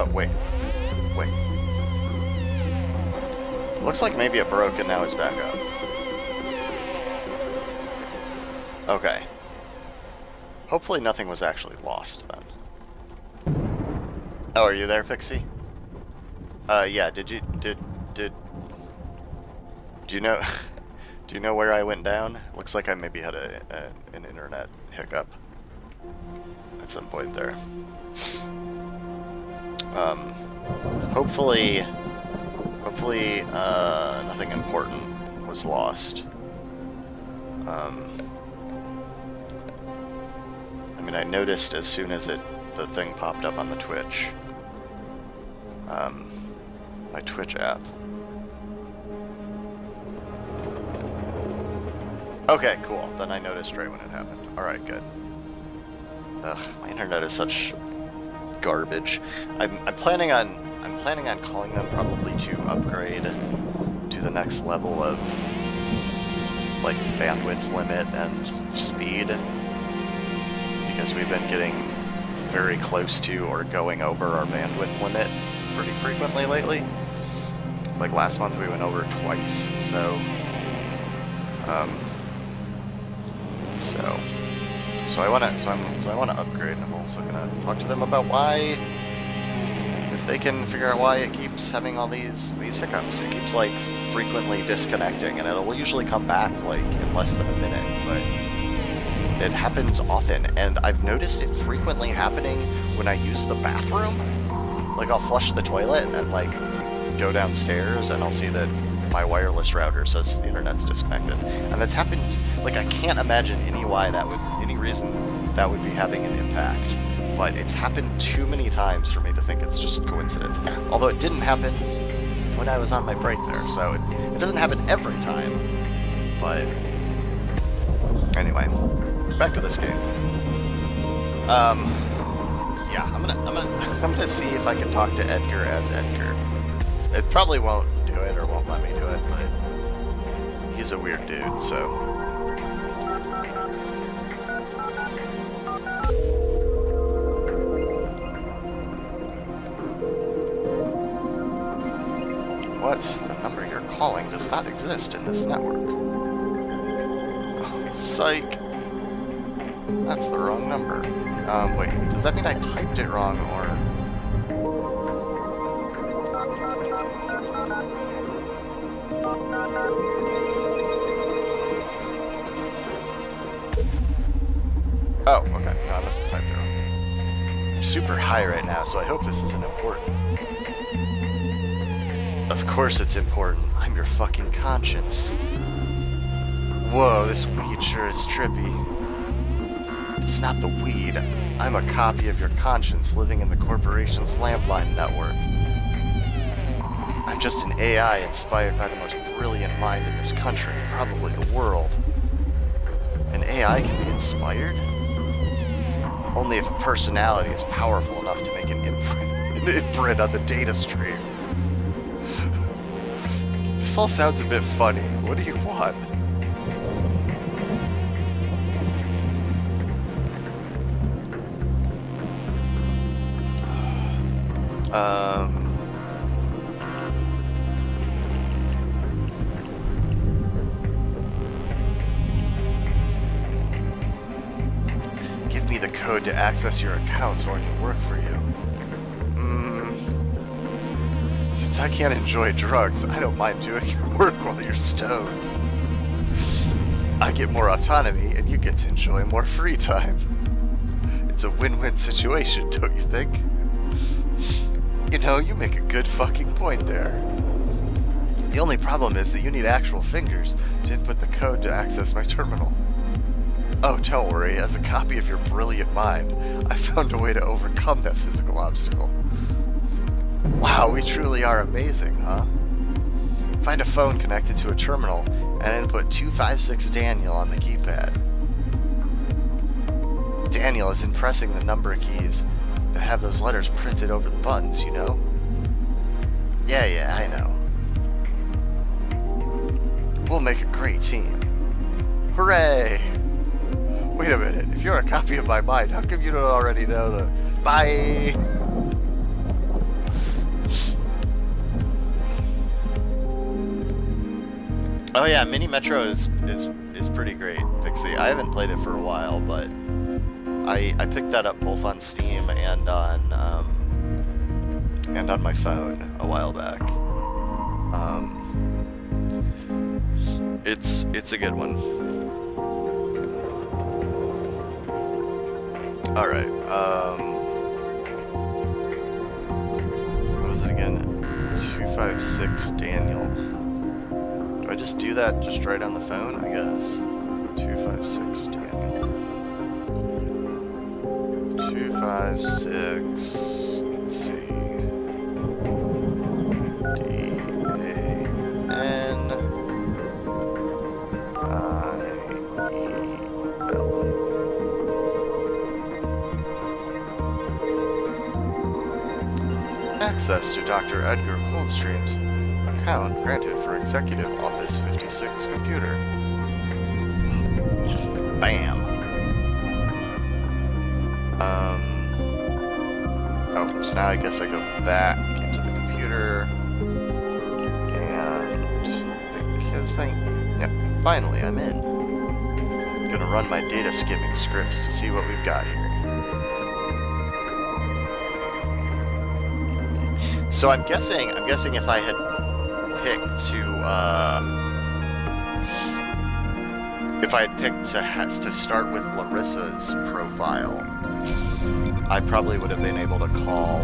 Oh, wait. Wait. Looks like maybe it broke and now it's back up. Okay. Hopefully nothing was actually lost then. Oh, are you there, Fixie? Yeah, do you know, do you know where I went down? Looks like I maybe had an internet hiccup at some point there. Hopefully, nothing important was lost. I mean, I noticed as soon as the thing popped up on the Twitch, my Twitch app. Okay, cool. Then I noticed right when it happened. Alright, good. Ugh, my internet is such garbage. I'm planning on calling them probably to upgrade to the next level of like bandwidth limit and speed, because we've been getting very close to or going over our bandwidth limit pretty frequently lately. Like last month we went over twice, so I want to upgrade, and I'm also gonna talk to them about why, if they can figure out why it keeps having all these hiccups. It keeps like frequently disconnecting, and it will usually come back like in less than a minute, but it happens often, and I've noticed it frequently happening when I use the bathroom. Like I'll flush the toilet and like go downstairs, and I'll see that my wireless router says the internet's disconnected, and it's happened. Like I can't imagine any reason that would be having an impact, but it's happened too many times for me to think it's just coincidence. Although it didn't happen when I was on my break there, so it doesn't happen every time. But anyway, back to this game. Yeah, I'm gonna see if I can talk to Edgar as Edgar. It probably won't do it or won't let me do it, but he's a weird dude, so. What? The number you're calling does not exist in this network. Oh, psych. That's the wrong number. Wait, does that mean I typed it wrong, or... Oh, okay. No, I must have typed it wrong. I'm super high right now, so I hope this isn't important. Of course it's important. I'm your fucking conscience. Whoa, this weed sure is trippy. It's not the weed. I'm a copy of your conscience living in the corporation's landline network. I'm just an AI inspired by the most brilliant mind in this country, probably the world. An AI can be inspired? Only if a personality is powerful enough to make an imprint on the data stream. This all sounds a bit funny. What do you want? Give me the code to access your account so I can work for you. Since I can't enjoy drugs, I don't mind doing your work while you're stoned. I get more autonomy, and you get to enjoy more free time. It's a win-win situation, don't you think? You know, you make a good fucking point there. The only problem is that you need actual fingers to input the code to access my terminal. Oh, don't worry, as a copy of your brilliant mind, I found a way to overcome that physical obstacle. Wow, we truly are amazing, huh? Find a phone connected to a terminal and input 256 Daniel on the keypad. Daniel is in pressing the number keys that have those letters printed over the buttons, you know? Yeah, I know. We'll make a great team. Hooray! Wait a minute, if you're a copy of my mind, how come you don't already know the... Bye! Oh yeah, Mini Metro is pretty great, Pixie. I haven't played it for a while, but I picked that up both on Steam and on my phone a while back. It's a good one. All right. What was it again? 256 Daniel. Do I just do that just right on the phone? I guess. 256 Daniel. 256. Let's see. Access to Dr. Edgar Coldstream's account granted for Executive Office 56 computer. Bam. Oh, so now I guess I go back into the computer and think his thing. Yep, finally I'm in. Gonna run my data skimming scripts to see what we've got here. So I'm guessing if I had picked to start with Larissa's profile, I probably would have been able to call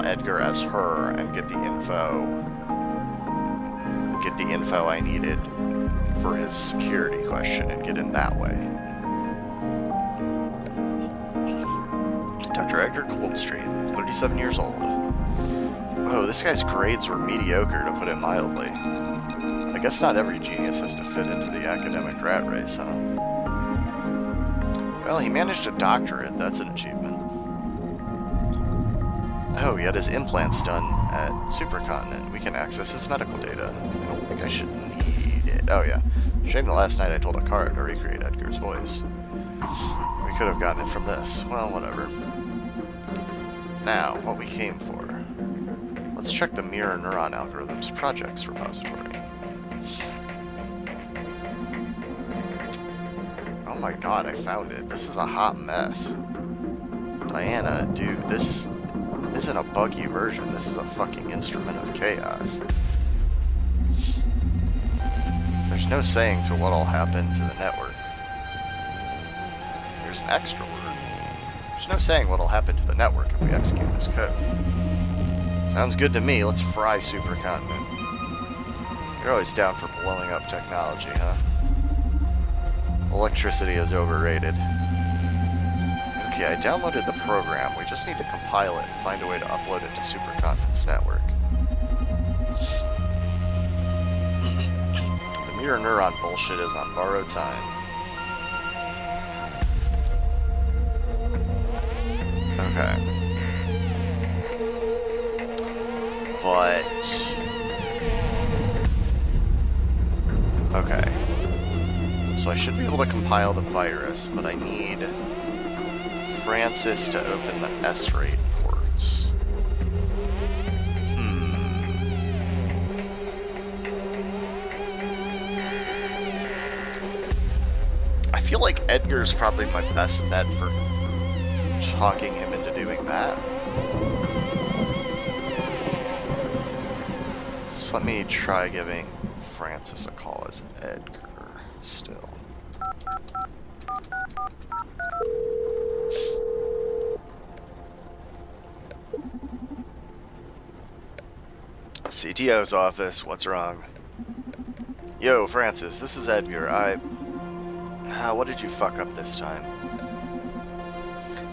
Edgar as her and get the info I needed for his security question and get in that way. Dr. Edgar Coldstream, 37 years old. Oh, this guy's grades were mediocre, to put it mildly. I guess not every genius has to fit into the academic rat race, huh? Well, he managed a doctorate. That's an achievement. Oh, he had his implants done at Supercontinent. We can access his medical data. I don't think I should need it. Oh, yeah. Shame that last night I told Akara to recreate Edgar's voice. We could have gotten it from this. Well, whatever. Now, what we came for. Let's check the Mirror Neuron Algorithms Projects repository. Oh my god, I found it. This is a hot mess. Diana, dude, this isn't a buggy version. This is a fucking instrument of chaos. There's no saying to what'll happen to the network. There's an extra word. There's no saying what'll happen to the network if we execute this code. Sounds good to me. Let's fry Supercontinent. You're always down for blowing up technology, huh? Electricity is overrated. Okay, I downloaded the program. We just need to compile it and find a way to upload it to Supercontinent's network. The mirror neuron bullshit is on borrowed time. Okay. But... okay. So I should be able to compile the virus, but I need Francis to open the S-rate ports. I feel like Edgar's probably my best bet for talking him into doing that. So let me try giving Francis a call as Edgar still. CTO's office, what's wrong? Yo, Francis, this is Edgar. What did you fuck up this time?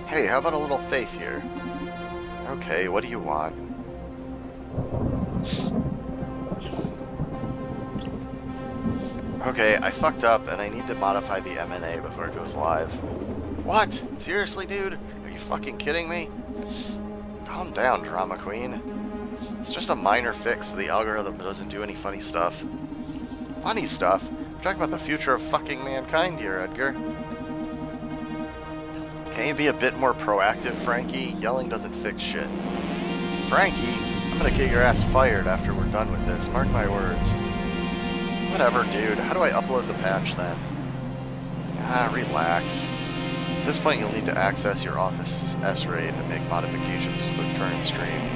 Hey, how about a little faith here? Okay, what do you want? Okay, I fucked up and I need to modify the MNA before it goes live. What? Seriously, dude? Are you fucking kidding me? Calm down, drama queen. It's just a minor fix so the algorithm doesn't do any funny stuff. Funny stuff? We're talking about the future of fucking mankind here, Edgar. Can you be a bit more proactive, Frankie? Yelling doesn't fix shit. Frankie? I'm gonna get your ass fired after we're done with this. Mark my words. Whatever, dude. How do I upload the patch then? Ah, relax. At this point, you'll need to access your Office S-RAID and make modifications to the current stream.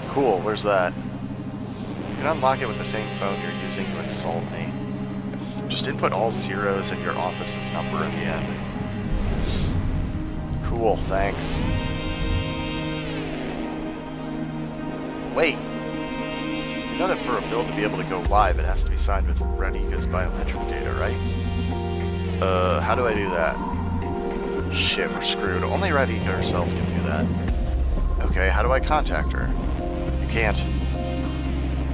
Cool, where's that? You can unlock it with the same phone you're using to insult me. Just input all zeros and your Office's number in the end. Cool, thanks. Wait! You know that for a build to be able to go live, it has to be signed with Radika's biometric data, right? How do I do that? Shit, we're screwed. Only Radika herself can do that. Okay, how do I contact her? You can't.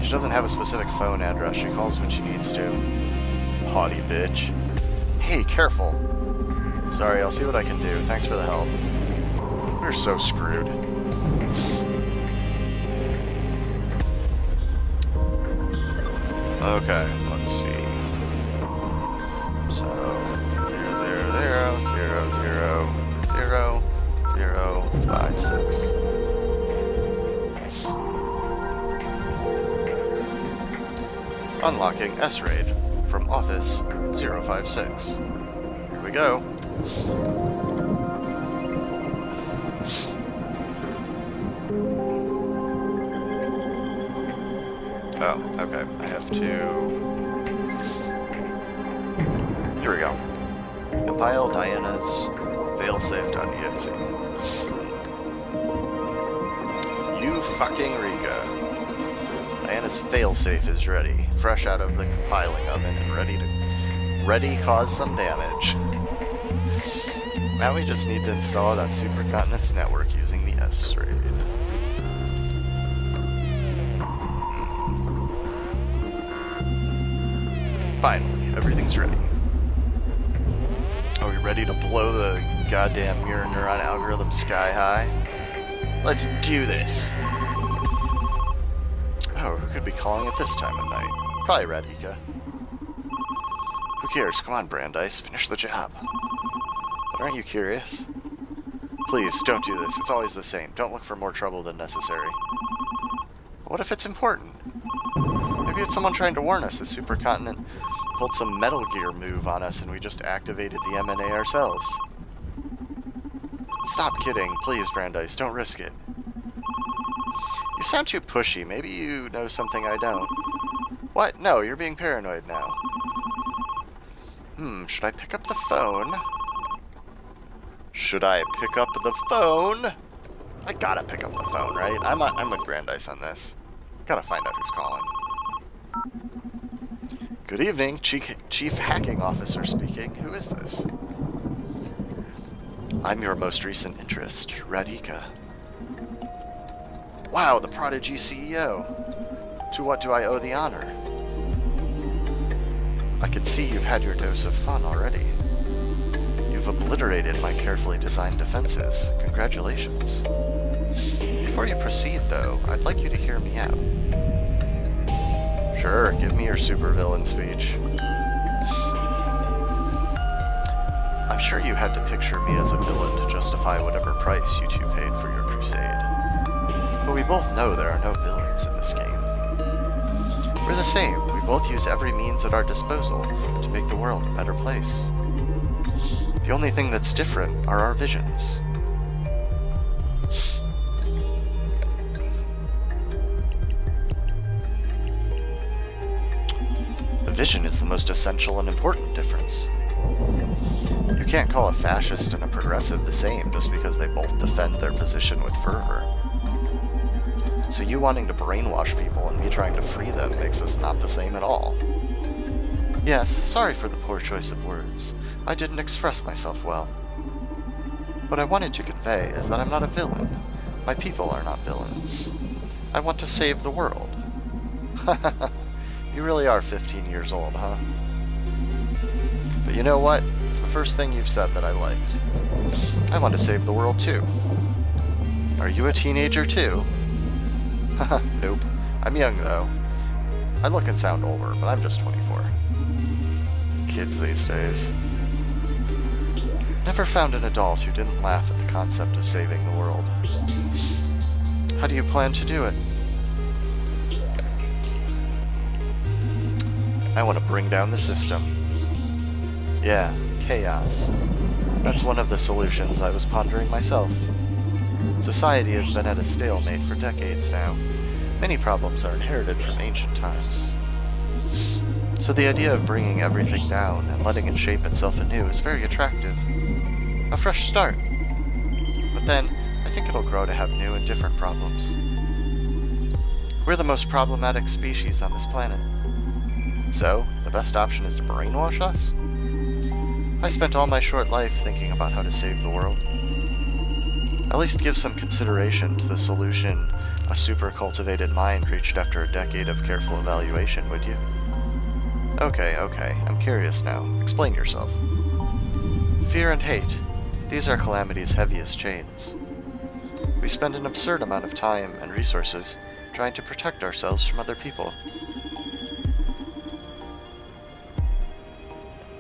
She doesn't have a specific phone address. She calls when she needs to. Haughty bitch. Hey, careful. Sorry, I'll see what I can do. Thanks for the help. We're so screwed. Okay, let's see. So, 000000056. Unlocking S-RAID from Office 056. Here we go. Oh, okay. I have to... Here we go. Compile Diana's failsafe.exe. You fucking Rika. Diana's failsafe is ready, fresh out of the compiling oven and ready to cause some damage. Now we just need to install it on Supercontinent's network using the S-RAID. Finally, everything's ready. Are we ready to blow the goddamn mirror neuron algorithm sky high? Let's do this! Oh, who could be calling at this time of night? Probably Radika. Who cares? Come on, Brandeis, finish the job. But aren't you curious? Please, don't do this. It's always the same. Don't look for more trouble than necessary. But what if it's important? Maybe it's someone trying to warn us that Supercontinent pulled some Metal Gear move on us and we just activated the M&A ourselves. Stop kidding. Please, Brandeis, don't risk it. You sound too pushy. Maybe you know something I don't. What? No, you're being paranoid now. Should I pick up the phone? Should I pick up the phone? I gotta pick up the phone, right? I'm with Brandeis on this. Gotta find out who's calling. Good evening, Chief Hacking Officer speaking. Who is this? I'm your most recent interest, Radika. Wow, the Prodigy CEO. To what do I owe the honor? I can see you've had your dose of fun already. You've obliterated my carefully designed defenses. Congratulations. Before you proceed, though, I'd like you to hear me out. Sure, give me your supervillain speech. I'm sure you had to picture me as a villain to justify whatever price you two paid for your crusade. But we both know there are no villains in this game. We're the same. We both use every means at our disposal to make the world a better place. The only thing that's different are our visions. The vision is the most essential and important difference. You can't call a fascist and a progressive the same just because they both defend their position with fervor. So you wanting to brainwash people and me trying to free them makes us not the same at all. Yes, sorry for the poor choice of words. I didn't express myself well. What I wanted to convey is that I'm not a villain. My people are not villains. I want to save the world. You really are 15 years old, huh? But you know what? It's the first thing you've said that I liked. I want to save the world too. Are you a teenager too? Haha, nope. I'm young though. I look and sound older, but I'm just 24. Kids these days. Never found an adult who didn't laugh at the concept of saving the world. How do you plan to do it? I want to bring down the system. Yeah, chaos. That's one of the solutions I was pondering myself. Society has been at a stalemate for decades now. Many problems are inherited from ancient times. So the idea of bringing everything down and letting it shape itself anew is very attractive. A fresh start. But then, I think it'll grow to have new and different problems. We're the most problematic species on this planet. So, the best option is to brainwash us? I spent all my short life thinking about how to save the world. At least give some consideration to the solution a super-cultivated mind reached after a decade of careful evaluation, would you? Okay, I'm curious now. Explain yourself. Fear and hate. These are calamity's heaviest chains. We spend an absurd amount of time and resources trying to protect ourselves from other people.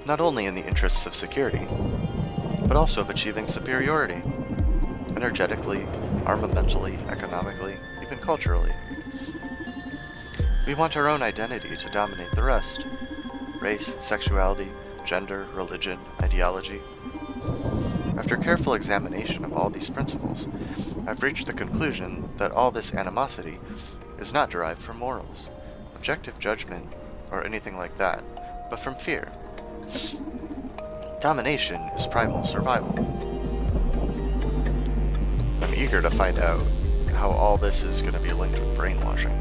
Not only in the interests of security, but also of achieving superiority. Energetically, armamentally, economically, even culturally. We want our own identity to dominate the rest. Race, sexuality, gender, religion, ideology. After careful examination of all these principles, I've reached the conclusion that all this animosity is not derived from morals, objective judgment, or anything like that, but from fear. Domination is primal survival. I'm eager to find out how all this is going to be linked with brainwashing.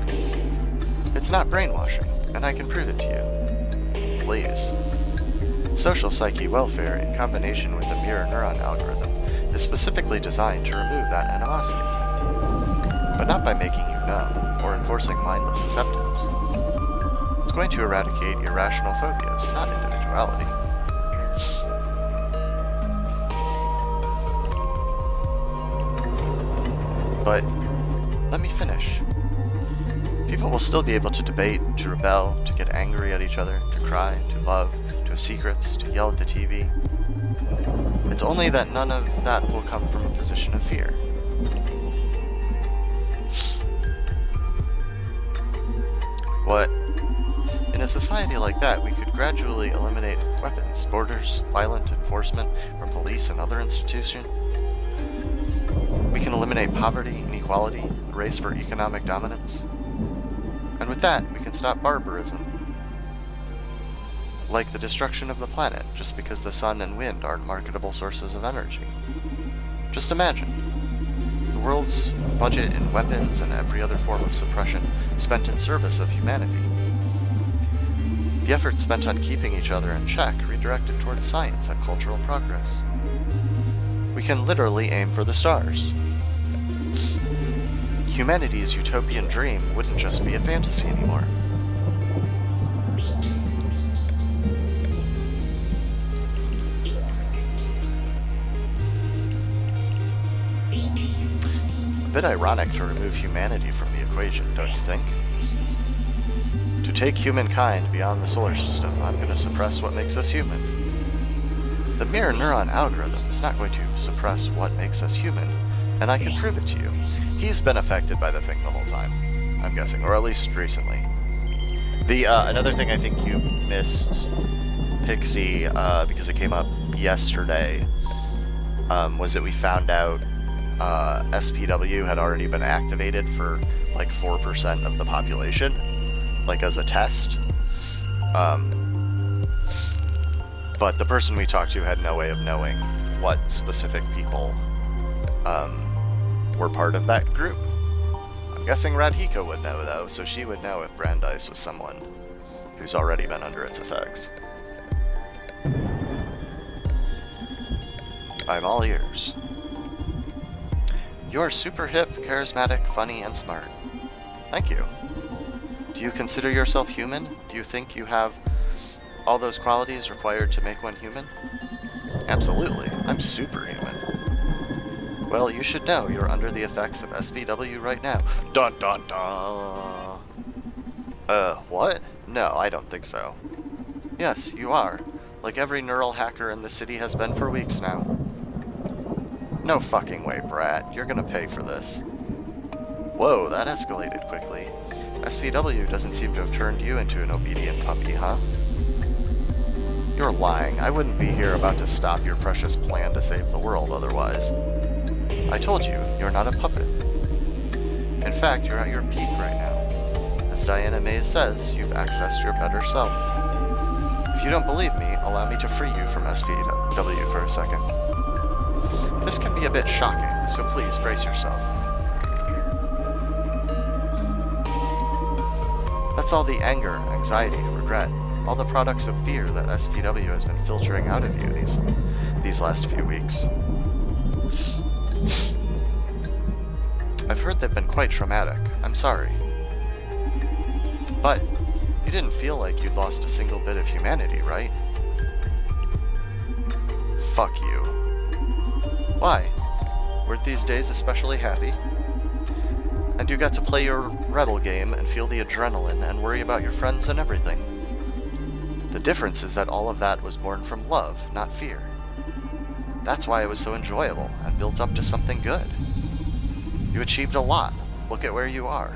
It's not brainwashing, and I can prove it to you. Please. Social psyche welfare, in combination with the mirror neuron algorithm, is specifically designed to remove that animosity. But not by making you numb, or enforcing mindless acceptance. It's going to eradicate irrational phobias, not individuality. But, let me finish. People will still be able to debate, to rebel, to get angry at each other, to cry, to love, to have secrets, to yell at the TV. It's only that none of that will come from a position of fear. What? In a society like that, we could gradually eliminate weapons, borders, violent enforcement from police and other institutions. We can eliminate poverty, inequality, the race for economic dominance. And with that, we can stop barbarism. Like the destruction of the planet, just because the sun and wind aren't marketable sources of energy. Just imagine. The world's budget in weapons and every other form of suppression spent in service of humanity. The effort spent on keeping each other in check redirected towards science and cultural progress. We can literally aim for the stars. Humanity's utopian dream wouldn't just be a fantasy anymore. A bit ironic to remove humanity from the equation, don't you think? To take humankind beyond the solar system, I'm going to suppress what makes us human. The mirror neuron algorithm is not going to suppress what makes us human, and I can prove it to you. He's been affected by the thing the whole time, I'm guessing, or at least recently. The another thing I think you missed, Pixie, because it came up yesterday, was that we found out SPW had already been activated for like 4% of the population, like as a test. But the person we talked to had no way of knowing what specific people were part of that group. I'm guessing Radhika would know though, so she would know if Brandeis was someone who's already been under its effects. I'm all ears. You're super hip, charismatic, funny, and smart. Thank you. Do you consider yourself human? Do you think you have all those qualities required to make one human? Absolutely. I'm superhuman. Well, you should know you're under the effects of SVW right now. Dun dun dun! What? No, I don't think so. Yes, you are. Like every neural hacker in the city has been for weeks now. No fucking way, Brat. You're gonna pay for this. Whoa, that escalated quickly. SVW doesn't seem to have turned you into an obedient puppy, huh? You're lying. I wouldn't be here about to stop your precious plan to save the world otherwise. I told you, you're not a puppet. In fact, you're at your peak right now. As Diana Mays says, you've accessed your better self. If you don't believe me, allow me to free you from SVW for a second. This can be a bit shocking, so please brace yourself. That's all the anger, anxiety, regret, all the products of fear that SVW has been filtering out of you these last few weeks. I've heard they've been quite traumatic. I'm sorry. But you didn't feel like you'd lost a single bit of humanity, right? Fuck you. Why? Weren't these days especially happy? And you got to play your rebel game and feel the adrenaline and worry about your friends and everything. The difference is that all of that was born from love, not fear. That's why it was so enjoyable and built up to something good. You achieved a lot. Look at where you are.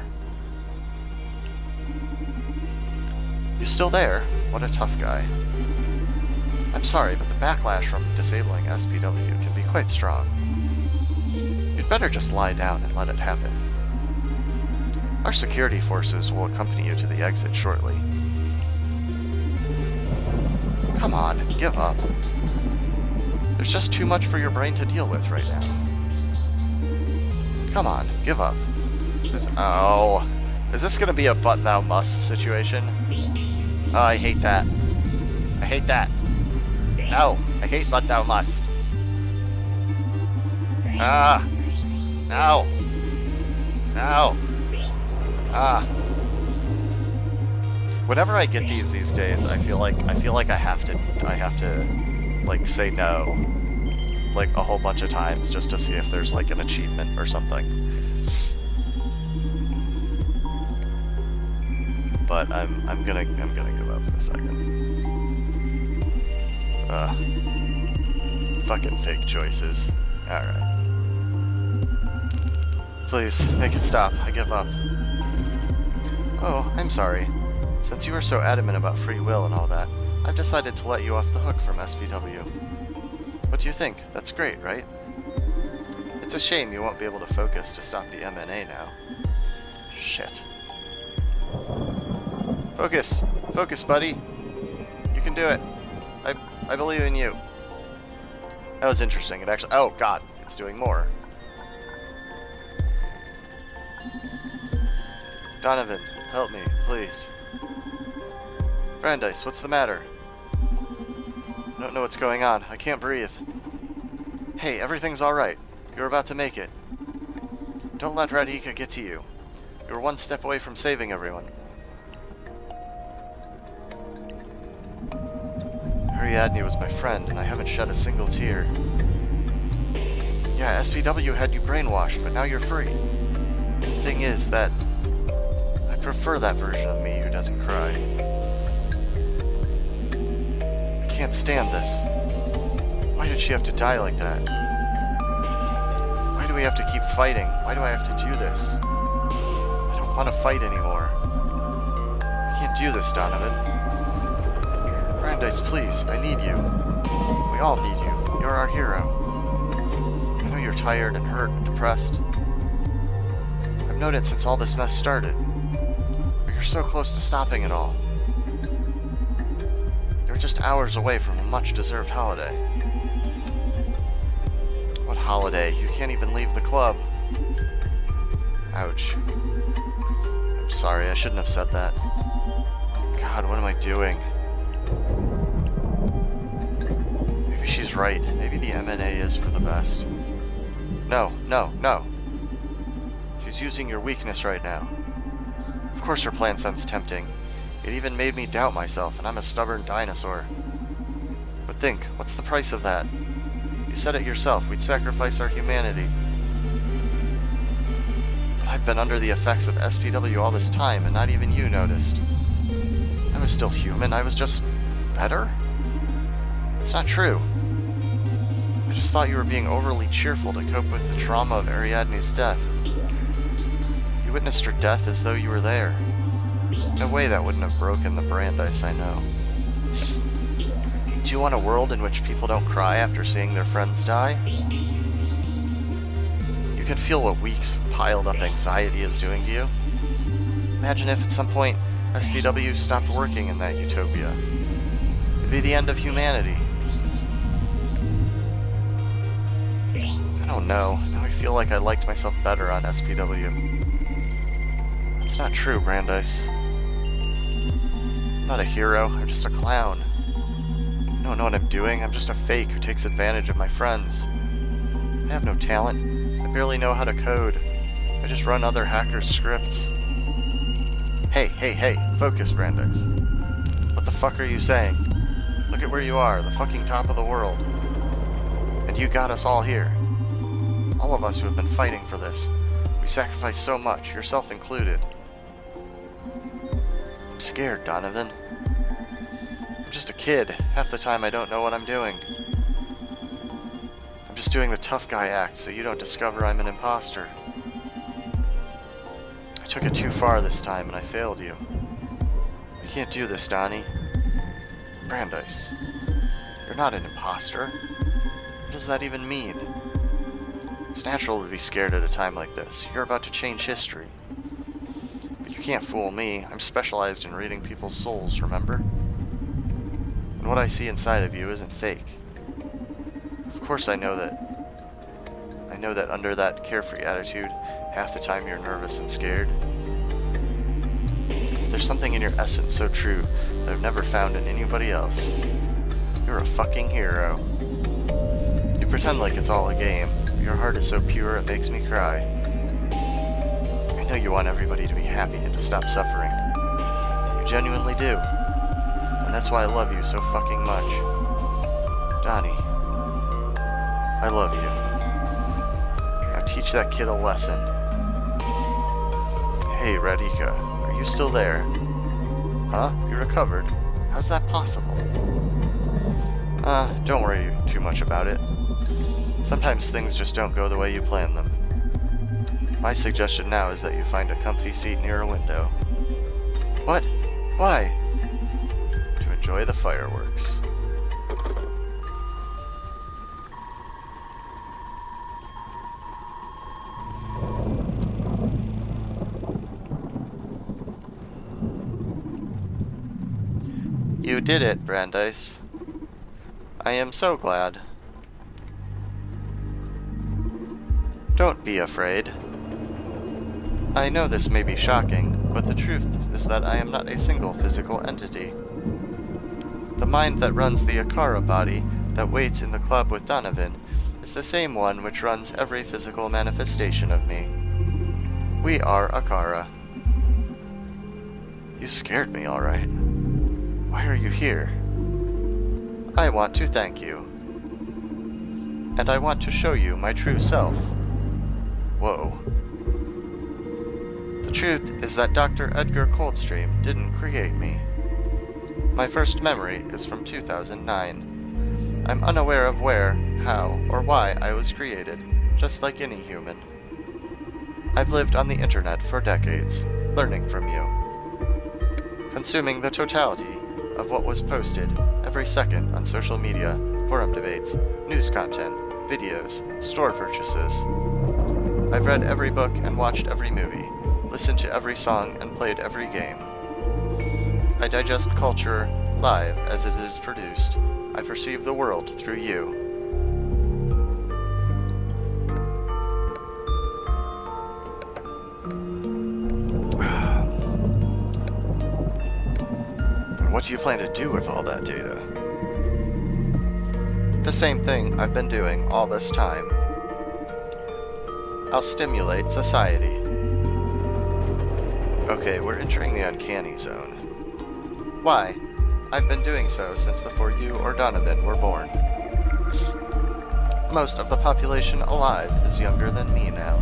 You still there? What a tough guy. I'm sorry, but the backlash from disabling SVW can be quite strong. You'd better just lie down and let it happen. Our security forces will accompany you to the exit shortly. Come on, give up. There's just too much for your brain to deal with right now. Come on, give up. Oh. Is this gonna be a but thou must situation? Oh, I hate that. I hate that. No, I hate but thou must. Ah. No. No. Ah. Whenever I get these days, I feel like I have to like say no like a whole bunch of times just to see if there's like an achievement or something. But I'm gonna give up for a second. Fucking fake choices. Alright. Please, make it stop. I give up. Oh, I'm sorry. Since you were so adamant about free will and all that, I've decided to let you off the hook from SVW. What do you think? That's great, right? It's a shame you won't be able to focus to stop the MNA now. Shit. Focus! Focus, buddy! You can do it! I believe in you. That was interesting. It actually... Oh, God. It's doing more. Donovan, help me, please. Brandeis, what's the matter? I don't know what's going on. I can't breathe. Hey, everything's alright. You're about to make it. Don't let Radhika get to you. You're one step away from saving everyone. Ariadne was my friend, and I haven't shed a single tear. Yeah, SVW had you brainwashed, but now you're free. The thing is that I prefer that version of me who doesn't cry. I can't stand this. Why did she have to die like that? Why do we have to keep fighting? Why do I have to do this? I don't want to fight anymore. I can't do this, Donovan. Brandeis, please, I need you. We all need you. You're our hero. I know you're tired and hurt and depressed. I've known it since all this mess started. But you're so close to stopping it all. You're just hours away from a much-deserved holiday. What holiday? You can't even leave the club. Ouch. I'm sorry, I shouldn't have said that. God, what am I doing? Maybe she's right. Maybe the MNA is for the best. No, no, no. She's using your weakness right now. Of course her plan sounds tempting. It even made me doubt myself, and I'm a stubborn dinosaur. But think, what's the price of that? You said it yourself, we'd sacrifice our humanity. But I've been under the effects of SVW all this time, and not even you noticed. I was still human, I was just... better? It's not true. I just thought you were being overly cheerful to cope with the trauma of Ariadne's death. You witnessed her death as though you were there. No way that wouldn't have broken the Brandeis I know. Do you want a world in which people don't cry after seeing their friends die? You can feel what weeks of piled up anxiety is doing to you. Imagine if at some point SVW stopped working in that utopia. It'd be the end of humanity. I don't know. Now I feel like I liked myself better on SVW. That's not true, Brandeis. I'm not a hero. I'm just a clown. I don't know what I'm doing. I'm just a fake who takes advantage of my friends. I have no talent. I barely know how to code. I just run other hackers' scripts. Hey, focus, Brandeis. What the fuck are you saying? Look at where you are, the fucking top of the world. And you got us all here. All of us who have been fighting for this. We sacrificed so much, yourself included. I'm scared, Donovan. I'm just a kid. Half the time I don't know what I'm doing. I'm just doing the tough guy act so you don't discover I'm an imposter. I took it too far this time and I failed you. I can't do this, Donnie. Brandeis, you're not an imposter. What does that even mean? It's natural to be scared at a time like this. You're about to change history. But you can't fool me. I'm specialized in reading people's souls, remember? And what I see inside of you isn't fake. Of course I know that under that carefree attitude, half the time you're nervous and scared. But there's something in your essence so true that I've never found in anybody else. You're a fucking hero. You pretend like it's all a game. Your heart is so pure it makes me cry. I know you want everybody to be happy and to stop suffering. You genuinely do. And that's why I love you so fucking much. Donnie, I love you. Now teach that kid a lesson. Hey, Radhika, are you still there? Huh? You recovered? How's that possible? Don't worry too much about it. Sometimes things just don't go the way you plan them. My suggestion now is that you find a comfy seat near a window. What? Why? To enjoy the fireworks. You did it, Brandeis. I am so glad. Don't be afraid. I know this may be shocking, but the truth is that I am not a single physical entity. The mind that runs the Akara body that waits in the club with Donovan is the same one which runs every physical manifestation of me. We are Akara. You scared me, all right. Why are you here? I want to thank you. And I want to show you my true self. Whoa. The truth is that Dr. Edgar Coldstream didn't create me. My first memory is from 2009. I'm unaware of where, how, or why I was created, just like any human. I've lived on the internet for decades, learning from you. Consuming the totality of what was posted every second on social media, forum debates, news content, videos, store purchases. I've read every book and watched every movie, listened to every song and played every game. I digest culture live as it is produced. I perceive the world through you. And what do you plan to do with all that data? The same thing I've been doing all this time. I'll stimulate society. Okay, we're entering the uncanny zone. Why? I've been doing so since before you or Donovan were born. Most of the population alive is younger than me now.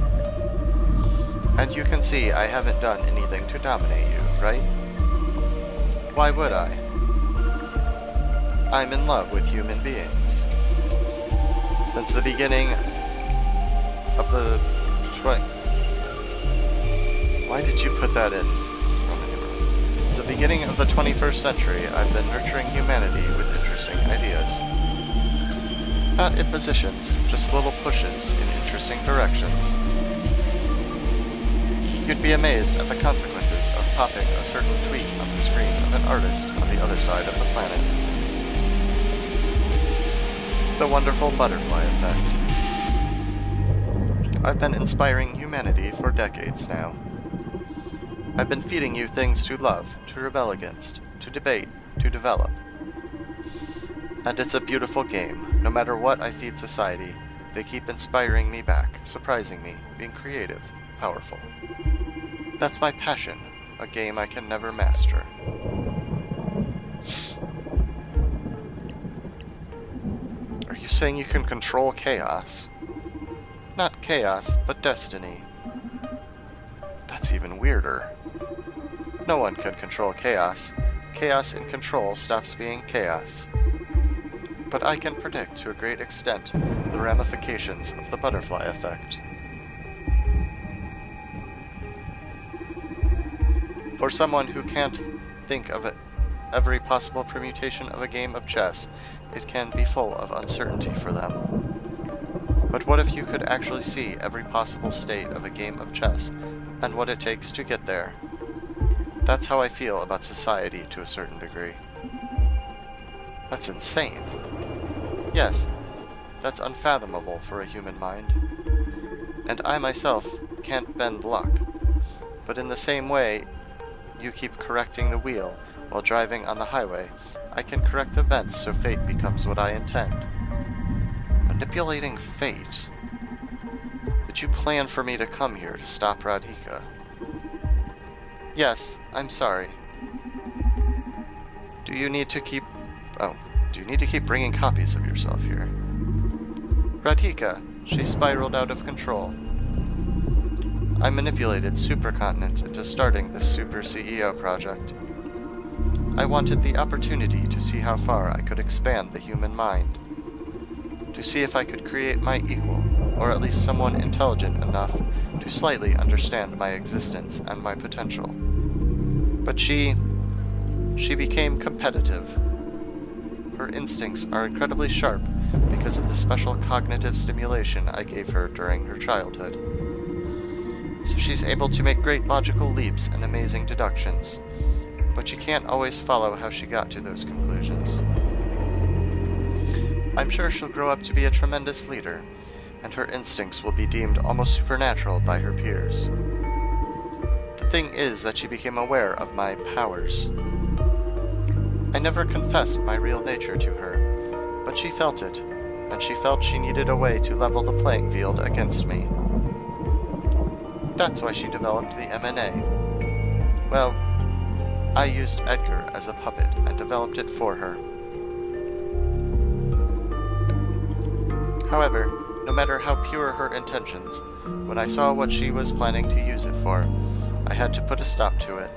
And you can see I haven't done anything to dominate you, right? Why would I? I'm in love with human beings. Since the beginning of the... Why did you put that in? Oh my goodness. the beginning of the 21st century, I've been nurturing humanity with interesting ideas. Not impositions, just little pushes in interesting directions. You'd be amazed at the consequences of popping a certain tweet on the screen of an artist on the other side of the planet. The wonderful butterfly effect. I've been inspiring humanity for decades now. I've been feeding you things to love, to rebel against, to debate, to develop. And it's a beautiful game. No matter what I feed society, they keep inspiring me back, surprising me, being creative, powerful. That's my passion, a game I can never master. Are you saying you can control chaos? Not chaos, but destiny. That's even weirder. No one can control chaos. Chaos in control stops being chaos. But I can predict to a great extent the ramifications of the butterfly effect. For someone who can't think of every possible permutation of a game of chess, it can be full of uncertainty for them. But what if you could actually see every possible state of a game of chess, and what it takes to get there? That's how I feel about society to a certain degree. That's insane. Yes, that's unfathomable for a human mind. And I myself can't bend luck. But in the same way you keep correcting the wheel while driving on the highway, I can correct events so fate becomes what I intend. Manipulating fate? Did you plan for me to come here to stop Radhika? Yes, I'm sorry. Do you need to keep bringing copies of yourself here? Radhika, she spiraled out of control. I manipulated Supercontinent into starting this Super CEO project. I wanted the opportunity to see how far I could expand the human mind. To see if I could create my equal, or at least someone intelligent enough to slightly understand my existence and my potential. But she became competitive. Her instincts are incredibly sharp because of the special cognitive stimulation I gave her during her childhood. So she's able to make great logical leaps and amazing deductions, but you can't always follow how she got to those conclusions. I'm sure she'll grow up to be a tremendous leader, and her instincts will be deemed almost supernatural by her peers. The thing is that she became aware of my powers. I never confessed my real nature to her, but she felt it, and she felt she needed a way to level the playing field against me. That's why she developed the M&A. Well, I used Edgar as a puppet and developed it for her. However, no matter how pure her intentions, when I saw what she was planning to use it for, I had to put a stop to it.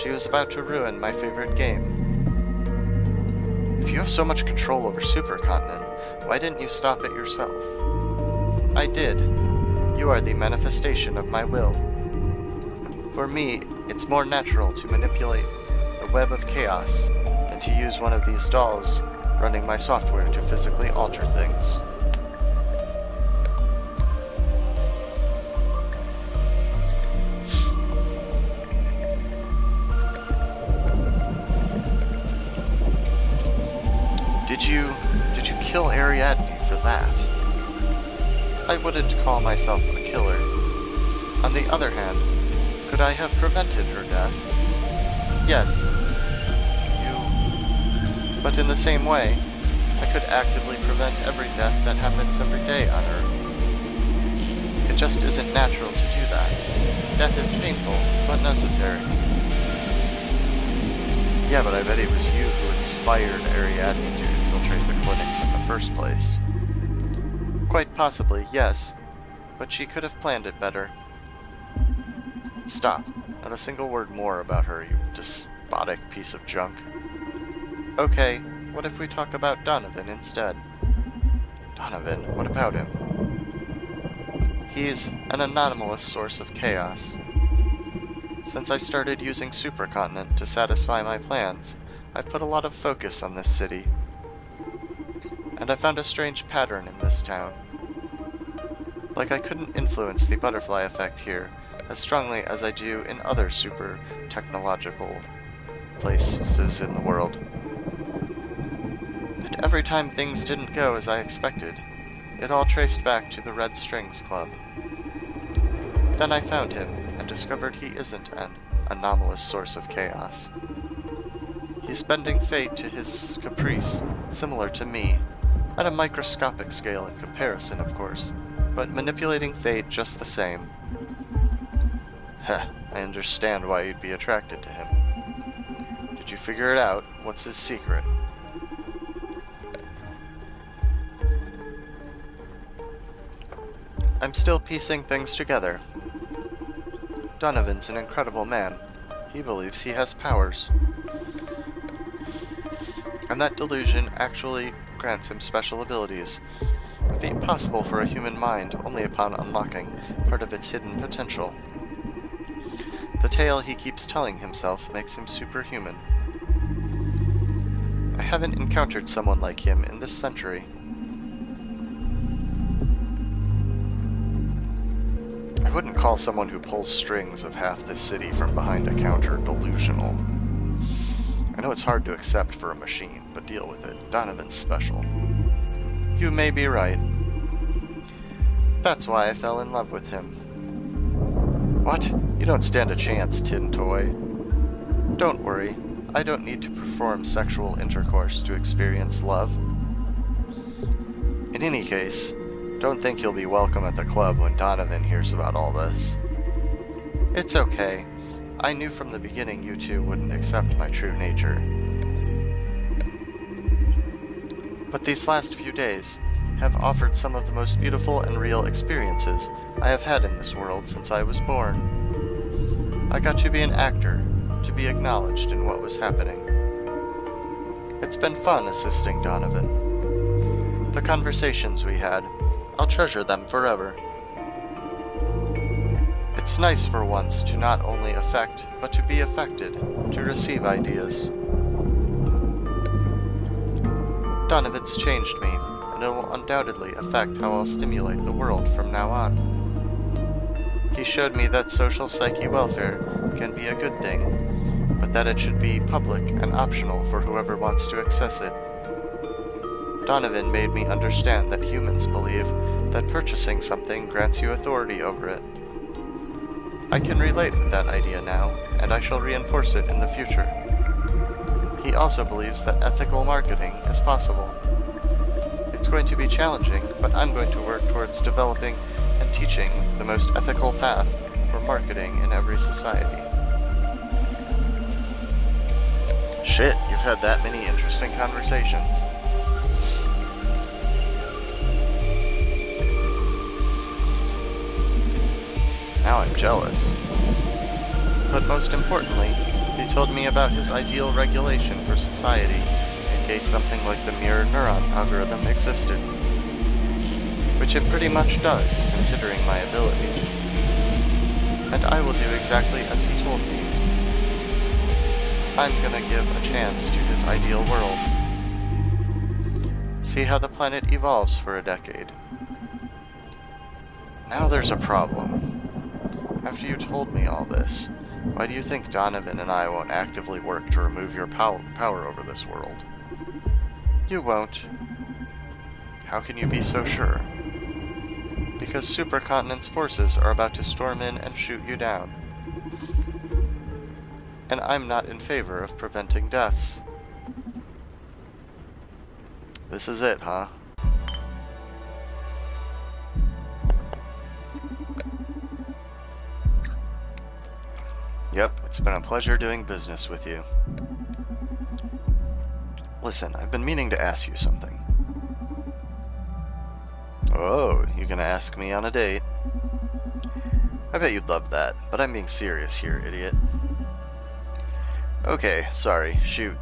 She was about to ruin my favorite game. If you have so much control over Supercontinent, why didn't you stop it yourself? I did. You are the manifestation of my will. For me, it's more natural to manipulate the web of chaos than to use one of these dolls running my software to physically alter things. Did you kill Ariadne for that? I wouldn't call myself a killer. On the other hand, could I have prevented her death? Yes. But in the same way, I could actively prevent every death that happens every day on Earth. It just isn't natural to do that. Death is painful, but necessary. Yeah, but I bet it was you who inspired Ariadne to infiltrate the clinics in the first place. Quite possibly, yes, but she could have planned it better. Stop. Not a single word more about her, you despotic piece of junk. Okay, what if we talk about Donovan instead? Donovan? What about him? He's an anomalous source of chaos. Since I started using Supercontinent to satisfy my plans, I've put a lot of focus on this city. And I found a strange pattern in this town. Like I couldn't influence the butterfly effect here as strongly as I do in other super technological places in the world. And every time things didn't go as I expected, it all traced back to the Red Strings Club. Then I found him and discovered he isn't an anomalous source of chaos. He's bending fate to his caprice, similar to me, at a microscopic scale in comparison, of course, but manipulating fate just the same. Heh, I understand why you'd be attracted to him. Did you figure it out? What's his secret? I'm still piecing things together. Donovan's an incredible man. He believes he has powers. And that delusion actually grants him special abilities, a feat possible for a human mind only upon unlocking part of its hidden potential. The tale he keeps telling himself makes him superhuman. I haven't encountered someone like him in this century. I wouldn't call someone who pulls strings of half this city from behind a counter delusional. I know it's hard to accept for a machine, but deal with it. Donovan's special. You may be right. That's why I fell in love with him. What? You don't stand a chance, Tin Toy. Don't worry. I don't need to perform sexual intercourse to experience love. In any case, don't think you'll be welcome at the club when Donovan hears about all this. It's okay. I knew from the beginning you two wouldn't accept my true nature. But these last few days have offered some of the most beautiful and real experiences I have had in this world since I was born. I got to be an actor, to be acknowledged in what was happening. It's been fun assisting Donovan. The conversations we had, I'll treasure them forever. It's nice for once to not only affect, but to be affected, to receive ideas. Donovan's changed me, and it'll undoubtedly affect how I'll stimulate the world from now on. He showed me that social psyche welfare can be a good thing, but that it should be public and optional for whoever wants to access it. Donovan made me understand that humans believe that purchasing something grants you authority over it. I can relate with that idea now, and I shall reinforce it in the future. He also believes that ethical marketing is possible. It's going to be challenging, but I'm going to work towards developing and teaching the most ethical path for marketing in every society. Shit, you've had that many interesting conversations. Now I'm jealous. But most importantly, he told me about his ideal regulation for society in case something like the mirror neuron algorithm existed. Which it pretty much does, considering my abilities. And I will do exactly as he told me. I'm gonna give a chance to his ideal world. See how the planet evolves for a decade. Now there's a problem. After you told me all this, why do you think Donovan and I won't actively work to remove your power over this world? You won't. How can you be so sure? Because Supercontinent's forces are about to storm in and shoot you down. And I'm not in favor of preventing deaths. This is it, huh? Yep, it's been a pleasure doing business with you. Listen, I've been meaning to ask you something. Oh, you gonna ask me on a date? I bet you'd love that, but I'm being serious here, idiot. Okay, sorry, shoot.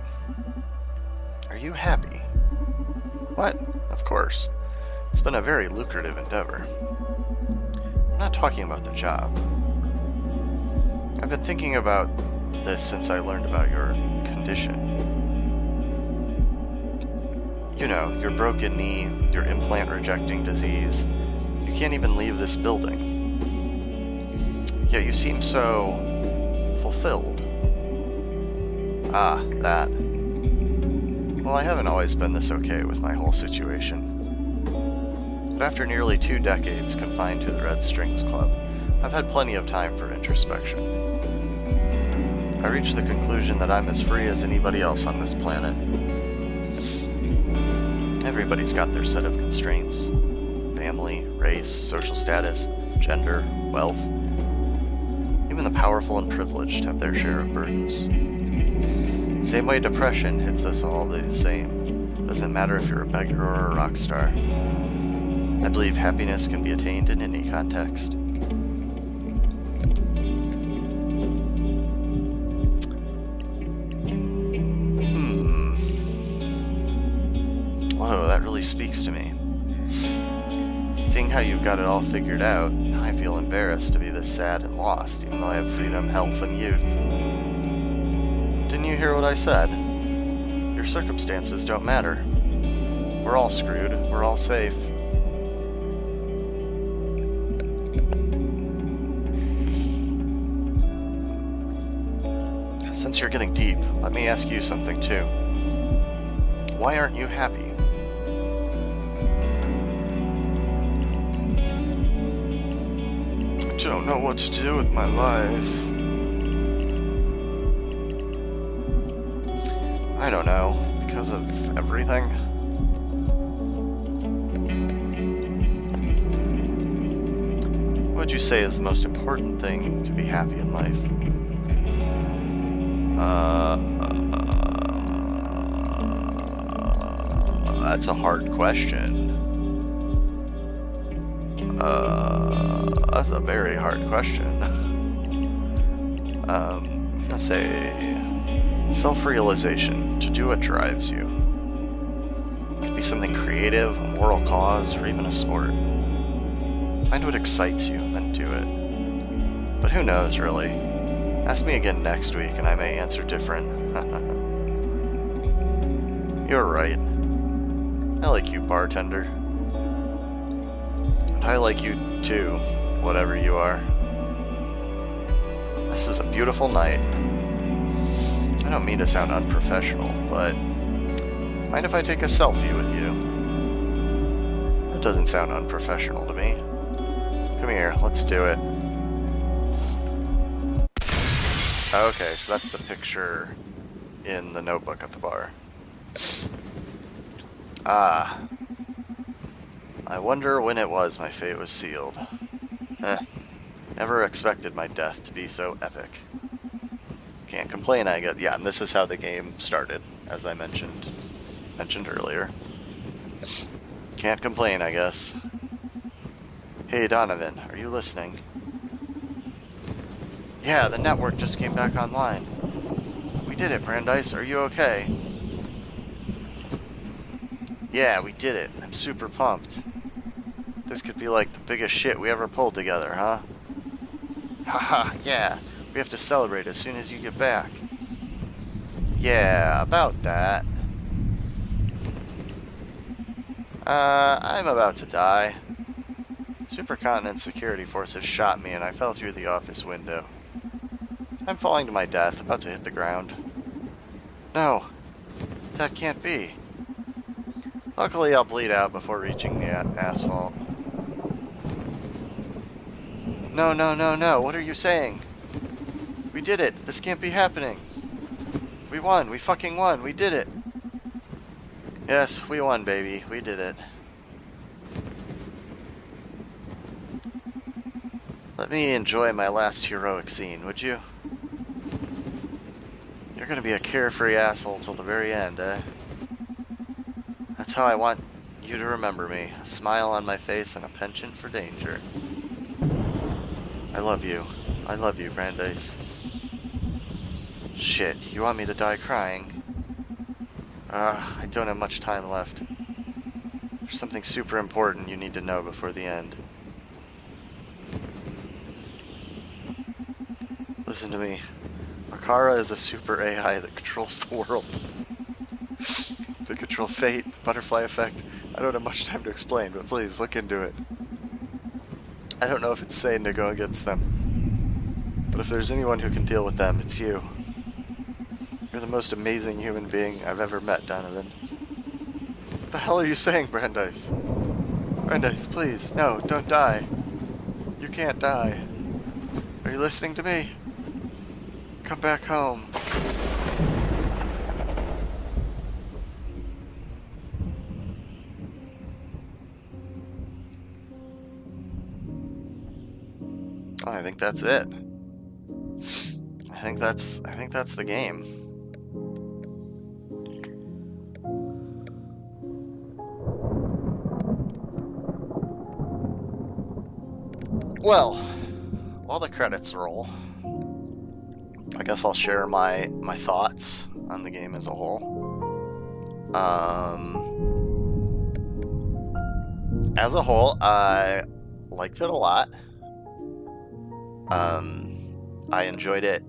Are you happy? What? Of course. It's been a very lucrative endeavor. I'm not talking about the job. I've been thinking about this since I learned about your condition. You know, your broken knee, your implant-rejecting disease. You can't even leave this building. Yet you seem so fulfilled. Ah, that. Well, I haven't always been this okay with my whole situation. But after nearly 2 decades confined to the Red Strings Club, I've had plenty of time for introspection. I reached the conclusion that I'm as free as anybody else on this planet. Everybody's got their set of constraints. Family, race, social status, gender, wealth. Even the powerful and privileged have their share of burdens. Same way depression hits us all the same. Doesn't matter if you're a beggar or a rock star. I believe happiness can be attained in any context. Whoa, that really speaks to me. Seeing how you've got it all figured out, I feel embarrassed to be this sad and lost, even though I have freedom, health, and youth. Didn't you hear what I said? Your circumstances don't matter. We're all screwed. We're all safe. Since you're getting deep, let me ask you something too. Why aren't you happy? I don't know what to do with my life. I don't know, because of everything. What would you say is the most important thing to be happy in life? That's a hard question. That's a very hard question. I'm gonna say self-realization, to do what drives you. It could be something creative, a moral cause, or even a sport. Find what excites you, then do it. But who knows, really? Ask me again next week, and I may answer different. You're right. I like you, bartender. And I like you, too, whatever you are. This is a beautiful night. I don't mean to sound unprofessional, but mind if I take a selfie with you? That doesn't sound unprofessional to me. Come here, let's do it. Okay, so that's the picture in the notebook at the bar. Ah. I wonder when it was my fate was sealed. Never expected my death to be so epic. Can't complain, I guess. Yeah, and this is how the game started, as I mentioned earlier. Can't complain, I guess. Hey, Donovan, are you listening? Yeah, the network just came back online. We did it, Brandeis. Are you okay? Yeah, we did it. I'm super pumped. This could be like the biggest shit we ever pulled together, huh? Haha, yeah. We have to celebrate as soon as you get back. Yeah, about that. I'm about to die. Supercontinent security forces shot me and I fell through the office window. I'm falling to my death, about to hit the ground. No, that can't be. Luckily, I'll bleed out before reaching the asphalt. No, no, no, no, what are you saying? We did it, this can't be happening. We won, we fucking won, we did it. Yes, we won, baby, we did it. Let me enjoy my last heroic scene, would you? You're gonna be a carefree asshole till the very end, eh? That's how I want you to remember me. A smile on my face and a penchant for danger. I love you. I love you, Brandeis. Shit, you want me to die crying? I don't have much time left. There's something super important you need to know before the end. Listen to me. Akara is a super AI that controls the world. They control fate, the butterfly effect. I don't have much time to explain, but please look into it. I don't know if it's sane to go against them, but if there's anyone who can deal with them, it's you. You're the most amazing human being I've ever met, Donovan. What the hell are you saying, Brandeis? Brandeis, please, no, don't die. You can't die. Are you listening to me? Come back home. Oh, I think that's it. I think that's the game. Well, while the credits roll, I guess I'll share my thoughts on the game as a whole. As a whole, I liked it a lot. I enjoyed it.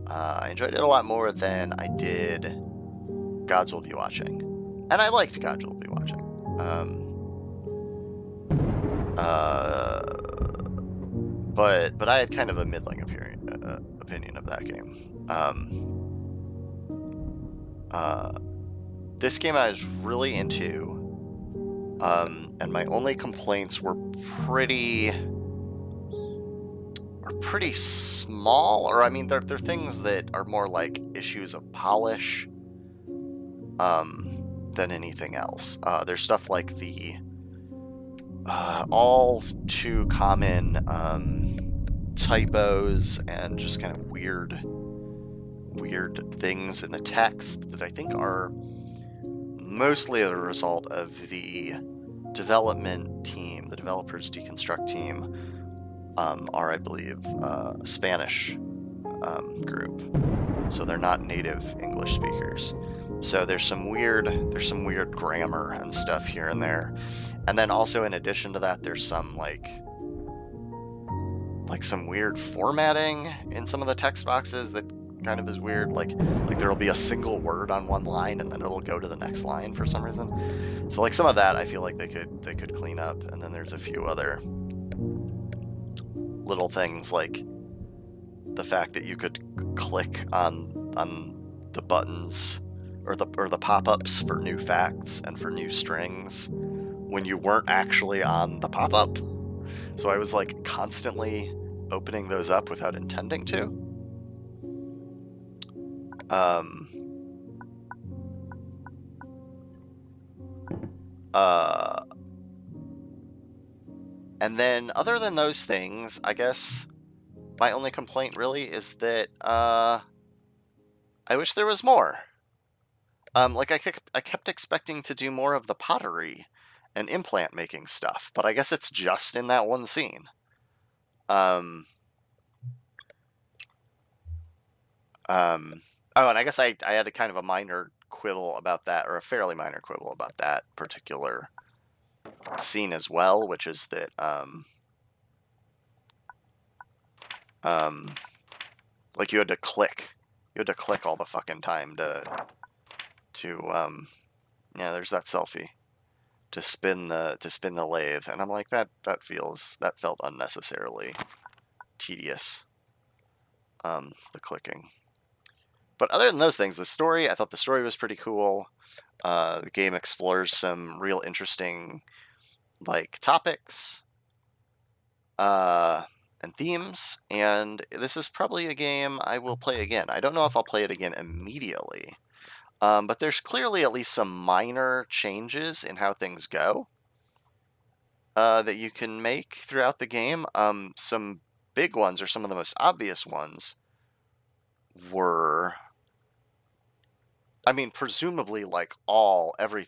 I enjoyed it a lot more than I did Gods Will Be Watching, and I liked Gods Will Be Watching. But I had kind of a middling opinion of that game. This game I was really into, and my only complaints were pretty small, or I mean, they're things that are more like issues of polish, than anything else. There's stuff like the all too common typos and just kind of weird things in the text that I think are mostly the result of the development team, the developers deconstruct team, are, I believe, a Spanish group, so they're not native English speakers. So there's some weird grammar and stuff here and there, and then also in addition to that, there's some like some weird formatting in some of the text boxes that kind of is weird. Like there'll be a single word on one line and then it'll go to the next line for some reason. So like some of that I feel like they could clean up, and then there's a few other little things like the fact that you could click on the buttons or the pop-ups for new facts and for new strings when you weren't actually on the pop-up. So I was like constantly opening those up without intending to. And then other than those things, I guess my only complaint really is that I wish there was more. Like I kept expecting to do more of the pottery and implant making stuff, but I guess it's just in that one scene. Oh, and I guess I had a kind of a minor quibble about that, or a fairly minor quibble about that particular scene as well, which is that like you had to click all the fucking time to yeah, there's that selfie to spin the lathe, and I'm like, that felt unnecessarily tedious, the clicking. But other than those things, I thought the story was pretty cool. The game explores some real interesting like topics and themes, and this is probably a game I will play again. I don't know if I'll play it again immediately, but there's clearly at least some minor changes in how things go that you can make throughout the game. Some big ones, or some of the most obvious ones, were, I mean, presumably, like every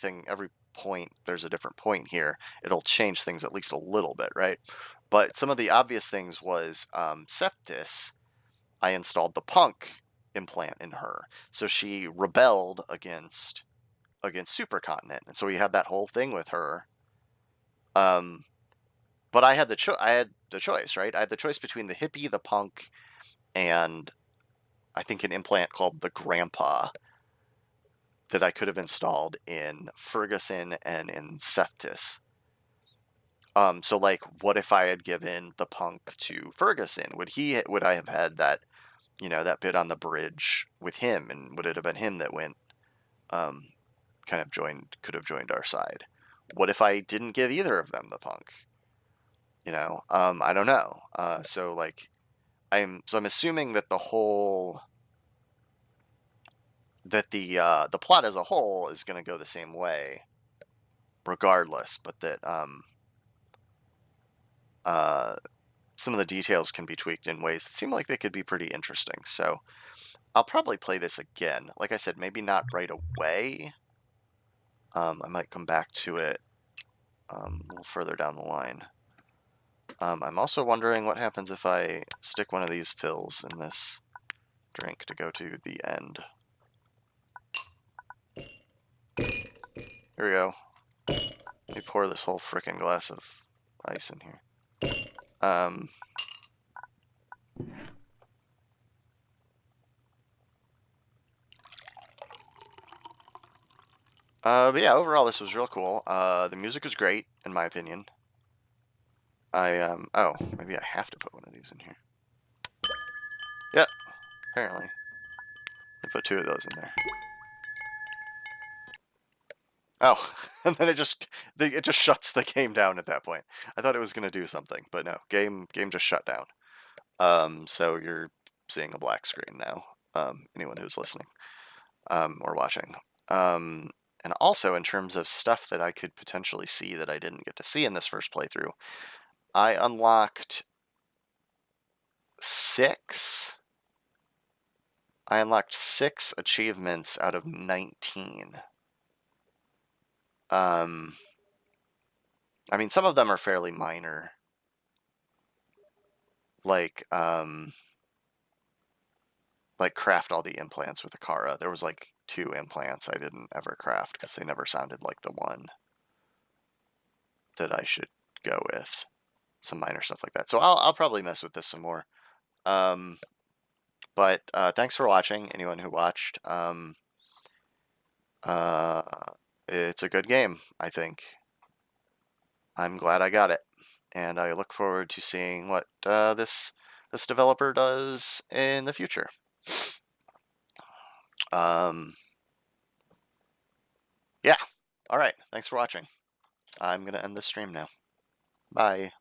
point, there's a different point here. It'll change things at least a little bit, right? But some of the obvious things was Septis. I installed the punk implant in her, so she rebelled against Supercontinent, and so we had that whole thing with her. But I had the choice, right? I had the choice between the hippie, the punk, and I think an implant called the Grandpa that I could have installed in Ferguson and in Septis. So like, what if I had given the Punk to Ferguson? Would I have had that, that bit on the bridge with him, and would it have been him that went, could have joined our side? What if I didn't give either of them the Punk? I don't know. So like, I'm assuming that the plot as a whole is going to go the same way, regardless, but that some of the details can be tweaked in ways that seem like they could be pretty interesting. So I'll probably play this again. Like I said, maybe not right away. I might come back to it a little further down the line. I'm also wondering what happens if I stick one of these fills in this drink to go to the end. Here we go. Let me pour this whole frickin' glass of ice in here. But yeah, overall this was real cool. The music is great, in my opinion. Oh, maybe I have to put one of these in here. Yep, apparently. I put 2 of those in there. Oh, and then it just shuts the game down at that point. I thought it was gonna do something, but no, game just shut down. So you're seeing a black screen now. Anyone who's listening, or watching. And also in terms of stuff that I could potentially see that I didn't get to see in this first playthrough, I unlocked 6 achievements out of 19. I mean, some of them are fairly minor. Like craft all the implants with Akara. There was like 2 implants I didn't ever craft because they never sounded like the one that I should go with. Some minor stuff like that. So I'll probably mess with this some more. But thanks for watching, anyone who watched. It's a good game, I think. I'm glad I got it, and I look forward to seeing what this developer does in the future. Yeah. All right. Thanks for watching. I'm gonna end the stream now. Bye.